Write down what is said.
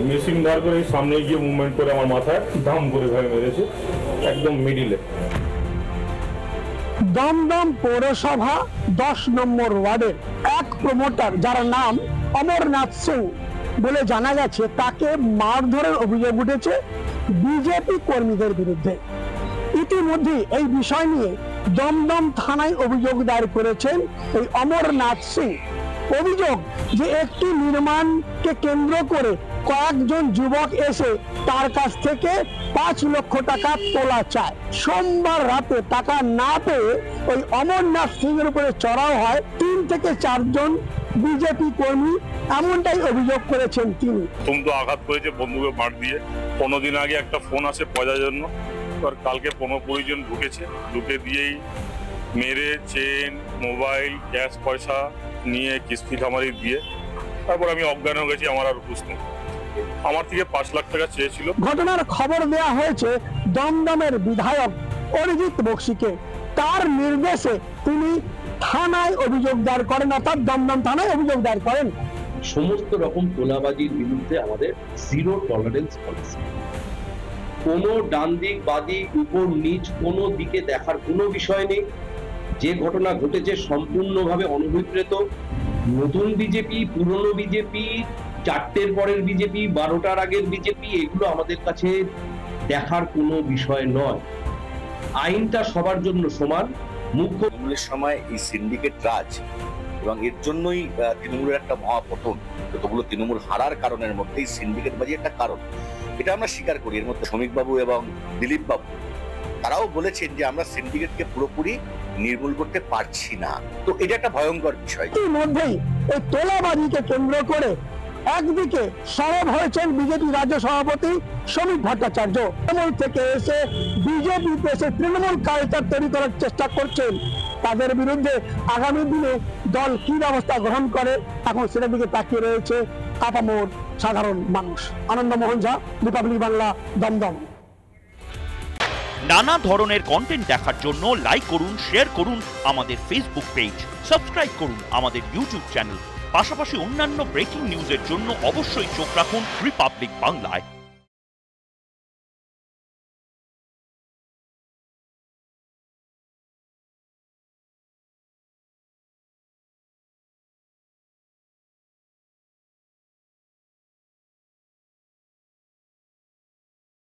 Machine ধার করে সামনে গিয়ে মুভমেন্ট করে আমার মাথায় ধাম করে ভাবে মেরেছে, একদম মিডিলে। দমদম পৌরসভা 10 নম্বর ওয়ার্ডের এক প্রমোটার, যার নাম অমরনাথ সিং বলে জানা গেছে, তাকে মারধরের অভিযোগ উঠেছে বিজেপি কর্মীদের বিরুদ্ধে। ইতিমধ্যে এই বিষয় নিয়ে দমদম থানায় অভিযোগ দায়ের করেছেন এই অমরনাথ সিং। অভিযোগ যে একটি নির্মাণকে কেন্দ্র করে কয়েকজন যুবক এসে তার কাছ থেকে 5 লক্ষ টাকা তোলা চায়। সোমবার রাতে টাকা না পেয়ে ওই অমরনাথ সিং এর উপরে চড়াও হয় 3 থেকে 4 জন বিজেপি কর্মী, এমনটাই অভিযোগ করেছেন তিনি। তো আঘাত করেছে বন্ধুকে মার দিয়ে। 15 দিন আগে একটা ফোন আসে পয়সার জন্য, আর কালকে 15-20 জন ঢুকেছে, ঢুকে দিয়েই মেরে চেন, মোবাইল, ক্যাশ পয়সা নিয়ে কিস্তি খামারি দিয়ে তারপর আমি অজ্ঞান হয়ে গেছি। আমার আর হুঁশ নেই। আমার থেকে 5 লাখ টাকা চেয়েছিল। ঘটনার খবর দেওয়া হয়েছে দমদমের বিধায়ক অরিজিৎ বক্সিকে। তার নির্দেশে তিনি থানায় অভিযোগ দায়ের করেন, অর্থাৎ দমদম থানায় অভিযোগ দায়ের করেন। সমস্ত রকম তোলাবাজির বিরুদ্ধে আমাদের জিরো টলারেন্স পলিসি। কোনো ডান দিক বাদিক উপর নিচ কোনো দিকে দেখার কোনো বিষয় নেই। যে ঘটনা ঘটেছে সম্পূর্ণভাবে অনভিপ্রেত। নতুন বিজেপি, পুরনো বিজেপি, 4টের পরের বিজেপি, 12টার আগের বিজেপি, এগুলো আমাদের কাছে দেখার কোনো বিষয় নয়। আইনটা সবার জন্য সমান। মুখ্য তৃণমূলের সময় এই সিন্ডিকেট রাজ এবং এর জন্যই তৃণমূলের একটা মহাপতন। যতগুলো তৃণমূল হারার কারণের মধ্যে এই সিন্ডিকেট বাজি একটা কারণ, এটা আমরা স্বীকার করি। এর মধ্যে শ্রমিক বাবু এবং দিলীপ বাবু তারাও বলেছেন যে আমরা সিন্ডিকেটকে পুরোপুরি নির্মূল করতে পারছি না। তো এটা একটা ভয়ঙ্কর বিষয়। ইতিমধ্যেই এই তোলাবাজিকে কেন্দ্র করে একদিকে সরব হয়েছেন বিজেপি রাজ্য সভাপতি শ্রমিক ভট্টাচার্য। তৃণমূল থেকে এসে বিজেপিতে এসে তৃণমূল কালচার তৈরি করার চেষ্টা করছেন। তাদের বিরুদ্ধে আগামী দিনে দল কি ব্যবস্থা গ্রহণ করে, এখন সেটার দিকে তাকিয়ে রয়েছে আপামর সাধারণ মানুষ। আনন্দমোহন ঝা, রিপাবলিক বাংলা, দমদম। নানা ধরনের কন্টেন্ট দেখার জন্য লাইক করুন, শেয়ার করুন আমাদের ফেসবুক পেজ, সাবস্ক্রাইব করুন আমাদের ইউটিউব চ্যানেল। পাশাপাশি অন্যান্য ব্রেকিং নিউজের জন্য অবশ্যই চোখ রাখুন রিপাবলিক বাংলায়।